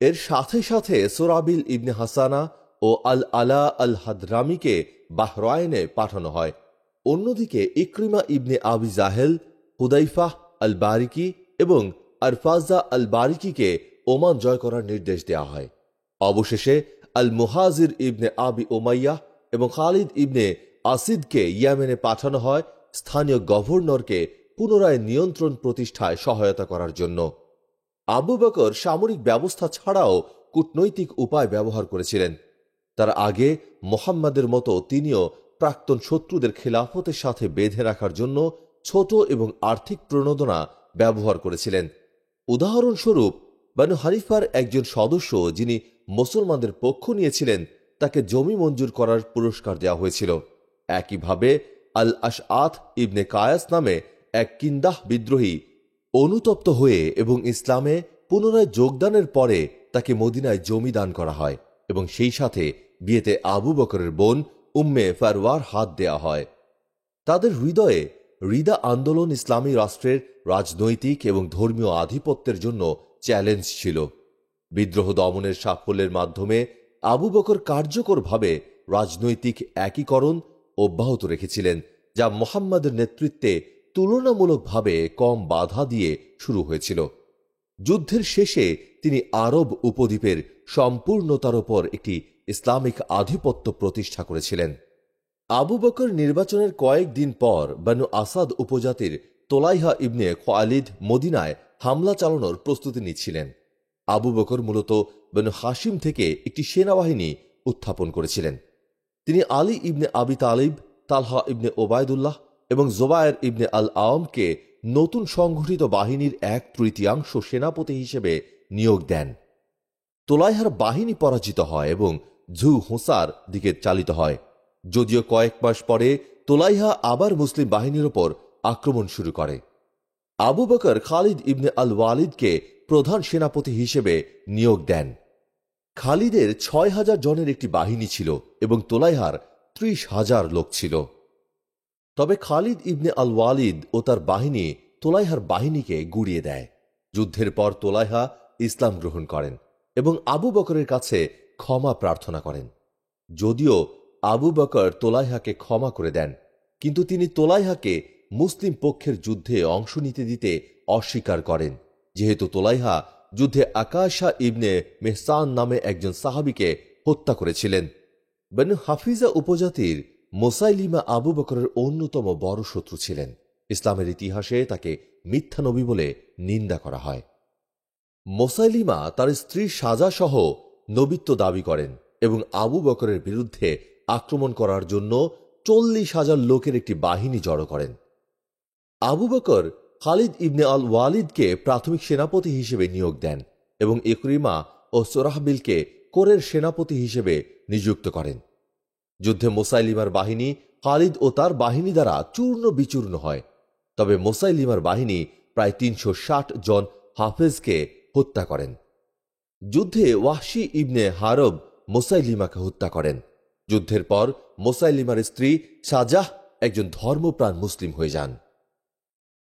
এর সাথে সাথে সোরাবিল ইবনে হাসানা ও আল আলা আল হাদরামিকে বাহরাইনে পাঠানো হয়। অন্যদিকে ইকরিমা ইবনে আবি জাহেল, হুদাইফাহ আল বারিকি এবং আরফাজা আল বারিকিকে ওমান জয় করার নির্দেশ দেওয়া হয়। অবশেষে আল মুহাজির ইবনে আবি উমাইয়া এবং খালিদ ইবনে আসিদকে ইয়েমেনে পাঠানো হয় স্থানীয় গভর্নরকে পুনরায় নিয়ন্ত্রণ প্রতিষ্ঠায় সহায়তা করার জন্য। আবু বকর সামরিক ব্যবস্থা ছাড়াও কূটনৈতিক উপায় ব্যবহার করেছিলেন। তার আগে মোহাম্মদের মতো তিনিও প্রাক্তন শত্রুদের খেলাফতের সাথে বেঁধে রাখার জন্য ছোট এবং আর্থিক প্রণোদনা ব্যবহার করেছিলেন। উদাহরণস্বরূপ বানু হানিফার একজন সদস্য যিনি মুসলমানদের পক্ষ নিয়েছিলেন তাকে জমি মঞ্জুর করার পুরস্কার দেওয়া হয়েছিল। একইভাবে আল আশআত ইবনে কায়াস নামে এক কিন্দাহ বিদ্রোহী অনুতপ্ত হয়ে এবং ইসলামে পুনরায় যোগদানের পরে তাকে মদিনায় জমি দান করা হয় এবং সেই সাথে বিয়েতে আবু বকরের বোন উম্মে ফারওয়ার হাত দেয়া হয়। তাদের হৃদয়ে রিদা আন্দোলন ইসলামী রাষ্ট্রের রাজনৈতিক এবং ধর্মীয় আধিপত্যের জন্য চ্যালেঞ্জ ছিল। বিদ্রোহ দমনের সাফল্যের মাধ্যমে আবু বকর কার্যকরভাবে রাজনৈতিক একীকরণ অব্যাহত রেখেছিলেন, যা মুহাম্মদের নেতৃত্বে তুলনামূলকভাবে কম বাধা দিয়ে শুরু হয়েছিল। যুদ্ধের শেষে তিনি আরব উপদ্বীপের সম্পূর্ণতার উপর একটি ইসলামিক আধিপত্য প্রতিষ্ঠা করেছিলেন। আবু বকর নির্বাচনের কয়েকদিন পর বানু আসাদ উপজাতির তোলাইহা ইবনে খালিদ মদিনায় হামলা চালানোর প্রস্তুতি নিচ্ছিলেন। আবু বকর মূলত বানু হাশিম থেকে একটি সেনাবাহিনী উত্থাপন করেছিলেন। তিনি আলী ইবনে আবি তালিব, তালহা ইবনে ওবায়দুল্লাহ এবং জোবায়ের ইবনে আল আওয়ামকে নতুন সংগঠিত বাহিনীর 1/3 সেনাপতি হিসেবে নিয়োগ দেন। তোলাইহার বাহিনী পরাজিত হয় এবং ঝু হুসার দিকে চালিত হয়। যদিও কয়েক মাস পরে তোলাইহা আবার মুসলিম বাহিনীর ওপর আক্রমণ শুরু করে। আবু বকর খালিদ ইবনে আল ওয়ালিদকে প্রধান সেনাপতি হিসেবে নিয়োগ দেন। খালিদের 6000 জনের একটি বাহিনী ছিল এবং তোলাইহার 30,000 লোক ছিল। তবে খালিদ ইবনে আল ওয়ালিদ ও তার বাহিনী তোলাইহার বাহিনীকে গুড়িয়ে দেয়। যুদ্ধের পর তোলাইহা ইসলাম গ্রহণ করেন এবং আবু বকরের কাছে ক্ষমা প্রার্থনা করেন। যদিও আবু বকর তোলাইহাকে ক্ষমা করে দেন, কিন্তু তিনি তোলাইহাকে মুসলিম পক্ষের যুদ্ধে অংশ নিতে দিতে অস্বীকার করেন, যেহেতু তোলাইহা যুদ্ধে আকাশা ইবনে মেহসান নামে একজন সাহাবীকে হত্যা করেছিলেন। বনু হাফিজা উপজাতির মোসাইলিমা আবু বকরের অন্যতম বড় শত্রু ছিলেন। ইসলামের ইতিহাসে তাকে মিথ্যা নবী বলে নিন্দা করা হয়। মোসাইলিমা তার স্ত্রী সাজা সহ নবিত্ব দাবি করেন এবং আবু বকরের বিরুদ্ধে আক্রমণ করার জন্য 40,000 লোকের একটি বাহিনী জড়ো করেন। আবু বকর খালিদ ইবনে আল ওয়ালিদকে প্রাথমিক সেনাপতি হিসেবে নিয়োগ দেন এবং ইকরিমা ও সোরাহবিলকে কোরের সেনাপতি হিসেবে নিযুক্ত করেন। যুদ্ধে মোসাইলিমার বাহিনী খালিদ ও তার বাহিনী দ্বারা চূর্ণ বিচূর্ণ হয়। তবে মোসাইলিমার বাহিনী প্রায় 360 জন হাফেজকে হত্যা করেন। যুদ্ধে ওয়াহশি ইবনে হারব মোসাইলিমাকে হত্যা করেন। যুদ্ধের পর মোসাইলিমার স্ত্রী সাজাহ একজন ধর্মপ্রাণ মুসলিম হয়ে যান।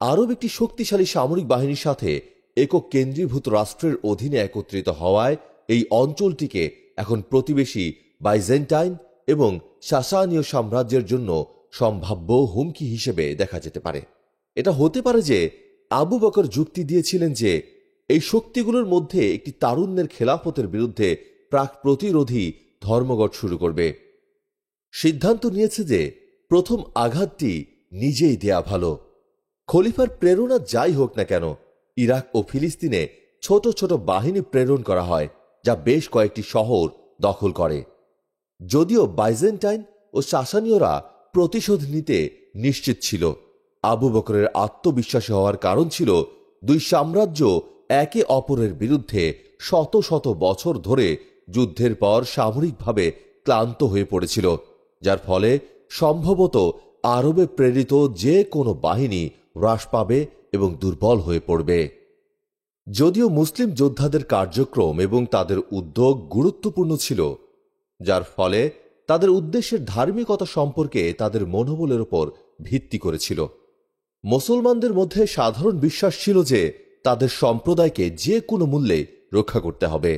আরব একটি শক্তিশালী সামরিক বাহিনীর সাথে একক কেন্দ্রীভূত রাষ্ট্রের অধীনে একত্রিত হওয়ায় এই অঞ্চলটিকে এখন প্রতিবেশী বাইজেন্টাইন এবং সাসানীয় সাম্রাজ্যের জন্য সম্ভাব্য হুমকি হিসেবে দেখা যেতে পারে। এটা হতে পারে যে আবু বকর যুক্তি দিয়েছিলেন যে এই শক্তিগুলোর মধ্যে একটি তারুণ্যের খেলাফতের বিরুদ্ধে প্রাক প্রতিরোধী ধর্মঘট শুরু করবে। সিদ্ধান্ত নিয়েছে যে প্রথম আঘাতটি নিজেই দেয়া ভালো। খলিফার প্রেরণা যাই হোক না কেন, ইরাক ও ফিলিস্তিনে ছোট ছোট বাহিনী প্রেরণ করা হয় যা বেশ কয়েকটি শহর দখল করে। যদিও বাইজেন্টাইন ও সাসানীয়রা প্রতিশোধ নিতে নিশ্চিত ছিল, আবু বকরের আত্মবিশ্বাসী হওয়ার কারণ ছিল দুই সাম্রাজ্য একে অপরের বিরুদ্ধে শত শত বছর ধরে যুদ্ধের পর সামরিকভাবে ক্লান্ত হয়ে পড়েছিল, যার ফলে সম্ভবত আরবে প্রেরিত যে কোনো বাহিনী হ্রাস পাবে এবং দুর্বল হয়ে পড়বে। যদিও মুসলিম যোদ্ধাদের কার্যক্রম এবং তাদের উদ্যোগ গুরুত্বপূর্ণ ছিল, যার ফলে তাদের উদ্দেশ্যের ধার্মিকতা সম্পর্কে তাদের মনোবলের উপর ভিত্তি করেছিল। মুসলমানদের মধ্যে সাধারণ বিশ্বাস ছিল যে তাদের সম্প্রদায়কে যে কোনো মূল্যে রক্ষা করতে হবে।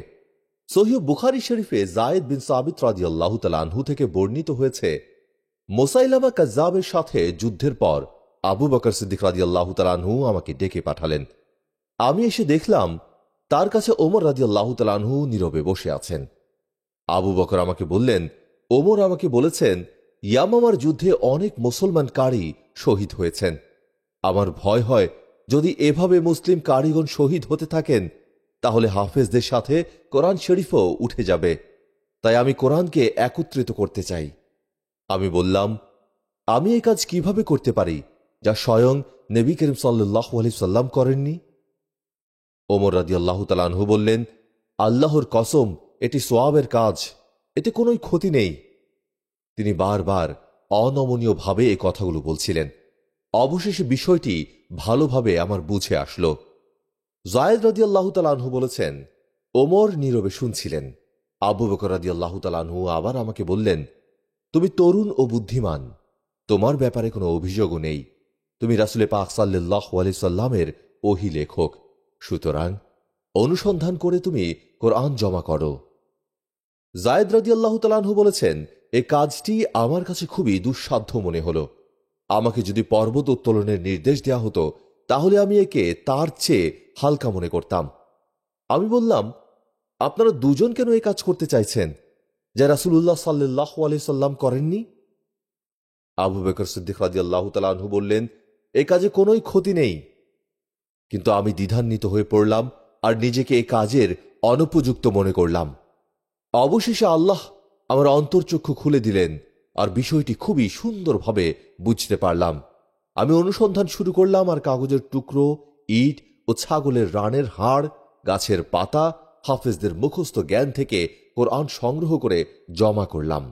সহিহ বুখারী শরীফে যায়েদ বিন সাবিত রাদিয়াল্লাহু তাআলা আনহু থেকে বর্ণিত হয়েছে, মুসাইলামা কাজ্জাবের সাথে যুদ্ধের পর আবু বকর সিদ্দিক রাদিয়াল্লাহু তাআলা আনহু আমাকে ডেকে পাঠালেন। আমি এসে দেখলাম তার কাছে ওমর রাদিয়াল্লাহু তাআলা আনহু নীরবে বসে আছেন। আবু বকর আমাকে বললেন, ওমর আমাকে বলেছেন ইয়ামামার যুদ্ধে অনেক মুসলমান কারি শহীদ হয়েছেন। আমার ভয় হয় যদি এভাবে মুসলিম কারিগণ শহীদ হতে থাকেন তাহলে হাফেজদের সাথে কোরআন শরীফও উঠে যাবে। তাই আমি কোরআনকে একত্রিত করতে চাই। আমি বললাম, আমি এই কাজ কিভাবে করতে পারি যা স্বয়ং নবী করিম সাল্লাল্লাহু আলাইহি সাল্লাম করেননি? ওমর রাদিয়াল্লাহু তাআলা আনহু বললেন, আল্লাহর কসম, এটি সোয়াবের কাজ, এতে কোনো ক্ষতি নেই। তিনি বারবার অনমনীয়ভাবে এই কথাগুলো বলছিলেন। অবশেষে বিষয়টি ভালোভাবে আমার বুঝে আসলো। যায়েদ রাদিয়াল্লাহু তাআলা আনহু বলেছেন, ওমর নীরবে শুনছিলেন। আবু বকর রাদিয়াল্লাহু তাআলা আনহু আবার আমাকে বললেন, তুমি তরুণ ও বুদ্ধিমান, তোমার ব্যাপারে কোনো অভিযোগও নেই। তুমি রাসূলে পাক সাল্লাল্লাহু আলাইহি সাল্লামের ওহী লেখক, সুতরাং অনুসন্ধান করে তুমি কোরআন জমা করো। যায়েদ রাদিয়াল্লাহু তাআলা আনহু বলেছেন, এই কাজটি আমার কাছে খুবই দুঃসাধ্য মনে হলো। আমাকে যদি পর্বত উত্তোলনের নির্দেশ দেওয়া হতো তাহলে আমি একে তার চেয়ে হালকা মনে করতাম। আমি বললাম, আপনারা দুজন কেন এই কাজ করতে চাইছেন যা রাসূলুল্লাহ সাল্লাল্লাহু আলাইহি সাল্লাম করেননি? আবু বকর সিদ্দিক রাদিয়াল্লাহু তাআলা আনহু বললেন, এই কাজে কোনোই ক্ষতি নেই। কিন্তু আমি দ্বিধান্বিত হয়ে পড়লাম আর নিজেকে এই কাজের অনুপযুক্ত মনে করলাম। অবশেষে আল্লাহ আমার অন্তর্চক্ষু খুলে দিলেন আর বিষয়টি খুবই সুন্দরভাবে বুঝতে পারলাম। আমি অনুসন্ধান শুরু করলাম আর কাগজের টুকরো, ইট ও ছাগলের রানের হাড়, গাছের পাতা, হাফেজদের মুখস্থ জ্ঞান থেকে কোরআন সংগ্রহ করে জমা করলাম।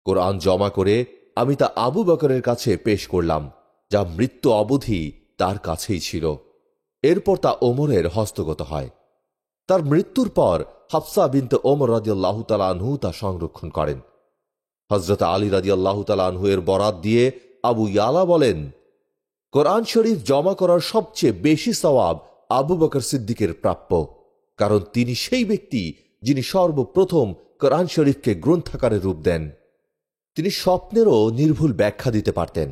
কোরআন জমা করে আমি তা আবু বকরের কাছে পেশ করলাম, যা মৃত্যু অবধি তার কাছেই ছিল। এরপর তা ওমরের হস্তগত হয়। তার মৃত্যুর পর হাফসা বিনতে ওমর রাদিয়াল্লাহু তাআলা আনহু তা সংরক্ষণ করেন। হযরত আলী রাদিয়াল্লাহু তাআলা আনহু এর বরাত দিয়ে আবু ইয়ালা বলেন, কোরআন শরীফ জমা করার সবচেয়ে বেশি সওয়াব আবু বকর সিদ্দিকের প্রাপ্য, কারণ তিনি সেই ব্যক্তি যিনি সর্বপ্রথম কোরআন শরীফকে গ্রন্থাকারে রূপ দেন। তিনি স্বপ্নেরও নির্ভুল ব্যাখ্যা দিতে পারতেন।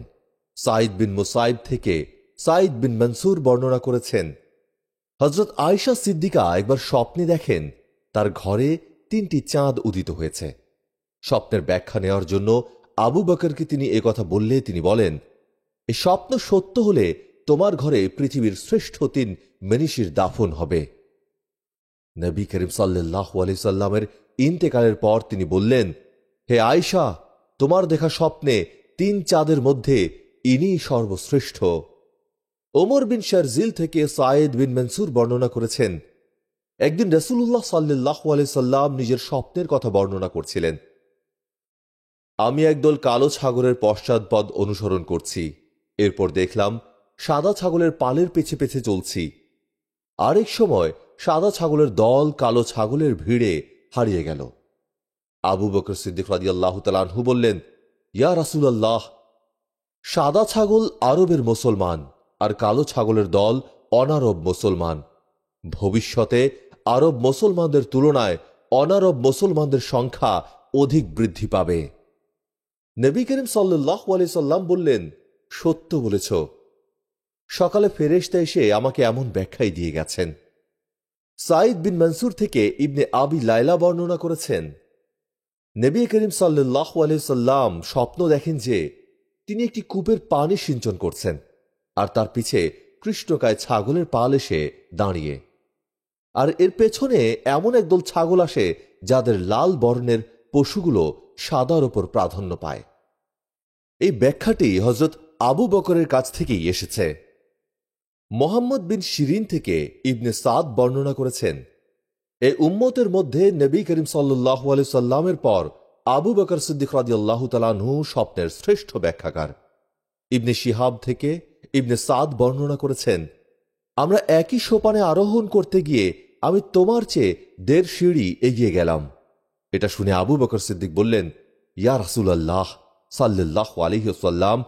সাইদ বিন মুসাইব থেকে সাইদ বিন মনসুর বর্ণনা করেছেন, হযরত আয়েশা সিদ্দিকা একবার স্বপ্নে দেখেন তার ঘরে 3টি চাঁদ উদিত হয়েছে। স্বপ্নের ব্যাখ্যা নেওয়ার জন্য আবু বকরকে তিনি একথা বললে তিনি বলেন, এই স্বপ্ন সত্য হলে তোমার ঘরে পৃথিবীর শ্রেষ্ঠ 3 মনীষীর দাফন হবে। নবী করিম সাল্লাল্লাহু আলাইহি সাল্লামের ইন্তেকালের পর তিনি বললেন, হে আয়েশা, তোমার দেখা স্বপ্নে 3 চাঁদের মধ্যে ইনি সর্বশ্রেষ্ঠ। ওমর বিন শারজিল থেকে সায়েদ বিন মনসুর বর্ণনা করেছেন, একদিন রাসূলুল্লাহ সাল্লাল্লাহু আলাইহি সাল্লাম নিজের স্বপ্নের কথা বর্ণনা করছিলেন। আমি একদল কালো ছাগলের পশ্চাৎপদ অনুসরণ করছি। এরপর দেখলাম সাদা ছাগলের পালের পেছে পেছে চলছি। আরেক সময় সাদা ছাগলের দল কালো ছাগলের ভিড়ে হারিয়ে গেল। আবু বকর সিদ্দিক রাদিয়াল্লাহু তাআলা আনহু বললেন, ইয়া রাসূলুল্লাহ, সাদা ছাগল আরবের মুসলমান আর কালো ছাগলের দল অনারব মুসলমান। ভবিষ্যতে আরব মুসলমানদের তুলনায় অনারব মুসলমানদের সংখ্যা অধিক বৃদ্ধি পাবে। নবী করিম সাল্লাল্লাহু আলাইহি সাল্লাম বললেন, সত্য বলেছ। সকালে ফেরেশতা এসে আমাকে এমন ব্যাখ্যাই দিয়ে গেছেন। সাইদ বিন মনসুর থেকে ইবনে আবি লাইলা বর্ণনা করেছেন, নবী করিম সাল্লাল্লাহু আলাইহি সাল্লাম স্বপ্ন দেখেন যে তিনি একটি কূপের পানি সিঞ্চন করছেন আর তার পিছে কৃষ্ণকায় ছাগলের পাল এসে দাঁড়িয়ে, আর এর পেছনে এমন একদল ছাগল আসে যাদের লাল বর্ণের পশুগুলো সাদার ওপর প্রাধান্য পায়। এই ব্যাখ্যাটি হযরত আবু বকরের কাছ থেকেই এসেছে। মোহাম্মদ বিন শিরিন থেকে ইবনে সাদ বর্ণনা করেছেন, এই উম্মতের মধ্যে নবী করিম সাল্লাল্লাহু আলাইহি সাল্লামের পর আবু বকর সিদ্দিক রাদিয়াল্লাহু তাআলা আনহু স্বপ্নের শ্রেষ্ঠ ব্যাখ্যাকার। ইবনে শিহাব থেকে ইবনে সাদ বর্ণনা করেছেন, আমরা একই সোপানে আরোহণ করতে গিয়ে আমি তোমার চেয়ে 1.5 সিঁড়ি এগিয়ে গেলাম। এটা শুনে আবু বকর সিদ্দিক বললেন, ইয়া রাসূলুল্লাহ সাল্লাল্লাহু আলাইহি ওয়াসাল্লাম,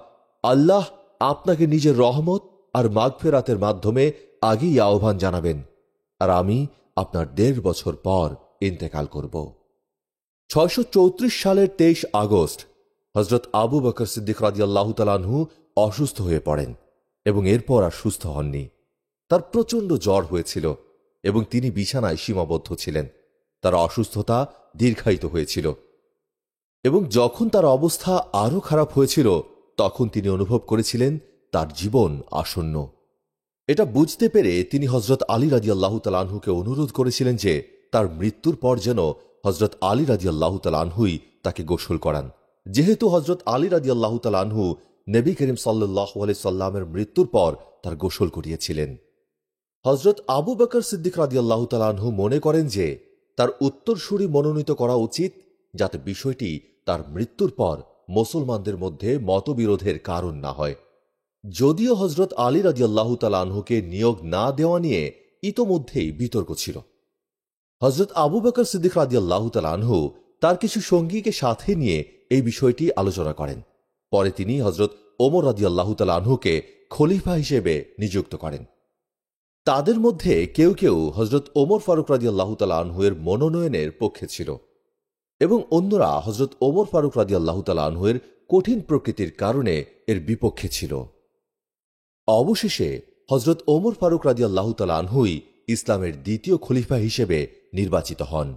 আল্লাহ আপনাকে নিজের রহমত আর মাগফিরাতের মাধ্যমে আগেই আহ্বান জানাবেন, আর আমি আপনার 1.5 বছর পর ইন্তেকাল করব। 634 সালের 23 আগস্ট হযরত আবু বকর সিদ্দিক রাদিয়াল্লাহু তাআলা আনহু অসুস্থ হয়ে পড়েন এবং এরপর আর সুস্থ হননি। তার প্রচণ্ড জ্বর হয়েছিল এবং তিনি বিছানায় সীমাবদ্ধ ছিলেন। তার অসুস্থতা দীর্ঘায়িত হয়েছিল এবং যখন তার অবস্থা আরও খারাপ হয়েছিল তখন তিনি অনুভব করেছিলেন তার জীবন আসন্ন। এটা বুঝতে পেরে তিনি হজরত আলী রাদিয়াল্লাহু তাআলা আনহুকে অনুরোধ করেছিলেন যে তার মৃত্যুর পর যেন হজরত আলী রাদিয়াল্লাহু তাআলা আনহুই তাকে গোসল করান, যেহেতু হজরত আলী রাদিয়াল্লাহু তাআলা আনহু নবী করিম সাল্লাল্লাহু আলাইহি সাল্লামের মৃত্যুর পর তার গোসল করিয়েছিলেন। হজরত আবু বকর সিদ্দিক রাদিয়াল্লাহু তাআলা আনহু মনে করেন যে তার উত্তরসূরি মনোনীত করা উচিত, যাতে বিষয়টি তার মৃত্যুর পর মুসলমানদের মধ্যে মতবিরোধের কারণ না হয়। যদিও হজরত আলী রাদিয়াল্লাহু তাআলা আনহুকে নিয়োগ না দেওয়া নিয়ে ইতোমধ্যেই বিতর্ক ছিল, হজরত আবু বকর সিদ্দিক রাদিয়াল্লাহু তাআলা আনহু তার কিছু সঙ্গীকে সাথে নিয়ে এই বিষয়টি আলোচনা করেন। পরে তিনি হজরত ওমর রাদিয়াল্লাহু তাআলা আনহুকে খলিফা হিসেবে নিযুক্ত করেন। তাদের মধ্যে কেউ কেউ হজরত ওমর ফারুক রাদিয়াল্লাহু তাআলা আনহুয়ের মনোনয়নের পক্ষে ছিল এবং অন্যরা হজরত ওমর ফারুক রাদিয়াল্লাহু তাআলা আনহুয়ের কঠিন প্রকৃতির কারণে এর বিপক্ষে ছিল। অবশেষে হজরত ওমর ফারুক রাদিয়াল্লাহু তাআলা আনহুই ইসলামের দ্বিতীয় খলিফা হিসেবে নির্বাচিত হন।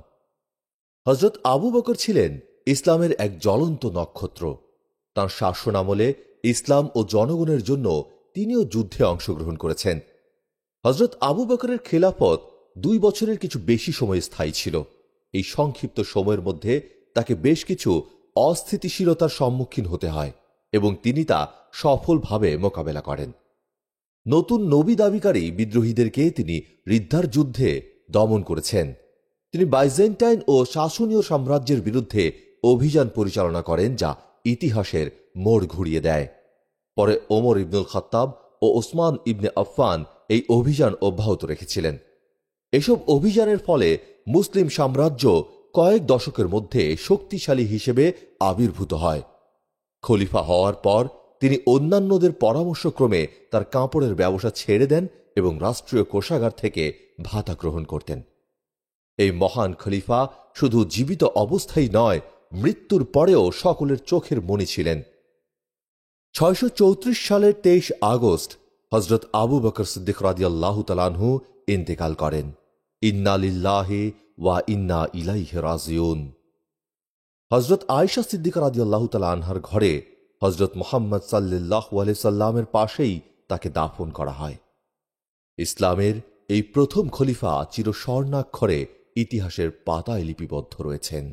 হজরত আবু বকর ছিলেন ইসলামের এক জ্বলন্ত নক্ষত্র। তাঁর শাসনামলে ইসলাম ও জনগণের জন্য তিনিও যুদ্ধে অংশগ্রহণ করেছেন। হজরত আবু বকরের খেলাফত 2 বছরের কিছু বেশি সময় স্থায়ী ছিল। এই সংক্ষিপ্ত সময়ের মধ্যে তাকে বেশ কিছু অস্থিতিশীলতার সম্মুখীন হতে হয় এবং তিনি তা সফলভাবে মোকাবেলা করেন। নতুন নবী দাবিকারী বিদ্রোহীদেরকে তিনি রিদ্দার যুদ্ধে দমন করেছেন। তিনি বাইজেন্টাইন ও শাসনীয় সাম্রাজ্যের বিরুদ্ধে অভিযান পরিচালনা করেন, যা ইতিহাসের মোড় ঘুরিয়ে দেয়। পরে ওমর ইবনুল খাত্তাব ও ওসমান ইবনে আফফান এই অভিযান অব্যাহত রেখেছিলেন। এসব অভিযানের ফলে মুসলিম সাম্রাজ্য কয়েক দশকের মধ্যে শক্তিশালী হিসেবে আবির্ভূত হয়। খলিফা হওয়ার পর তিনি অন্যান্যদের পরামর্শক্রমে তার কাপড়ের ব্যবসা ছেড়ে দেন এবং রাষ্ট্রীয় কোষাগার থেকে ভাতা গ্রহণ করতেন। এই মহান খলিফা শুধু জীবিত অবস্থায় নয়, মৃত্যুর পরেও সকলের চোখের মণি ছিলেন। 634 সালের 23 আগস্ট হজরত আবু বকর সিদ্দিক রাদিয়াল্লাহু তাআলা আনহু ইন্তেকাল করেন। ইন্না লিল্লাহি ওয়া ইন্না ইলাইহি রাজিউন। হজরত আয়েশা সিদ্দিকা রাদিয়াল্লাহু তাআলা আনহার ঘরে হজরত মুহাম্মদ সাল্লাল্লাহু আলাইহি সাল্লামের পাশেই তাকে দাফন করা হয়। ইসলামের এই প্রথম খলিফা চিরস্বর্ণাক্ষরে ইতিহাসের পাতায় লিপিবদ্ধ রয়েছেন।